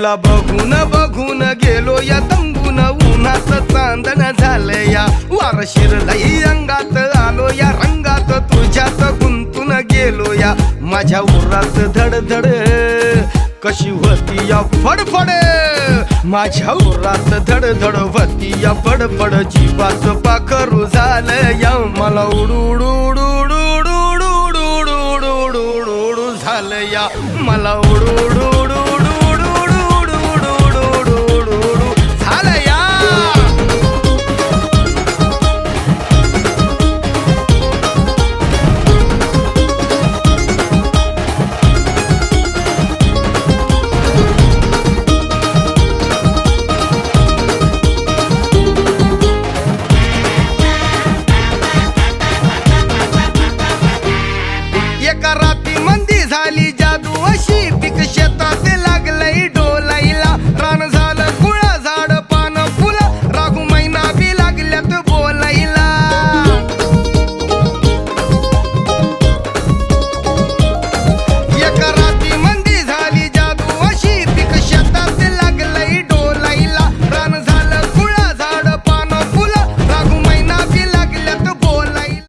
तुला बघून बघून गेलो या तंबून उन्हात चांदण झालं या वार शिरलई अंगात आलो या रंगात तुझ्यात गुंतून गेलो या माझ्या उरात धडधड कशी होती या फडफड माझ्या उरात धडधड होती या फडफड जीवाच पाखरू झालं या मला उडू झालं या मला उडू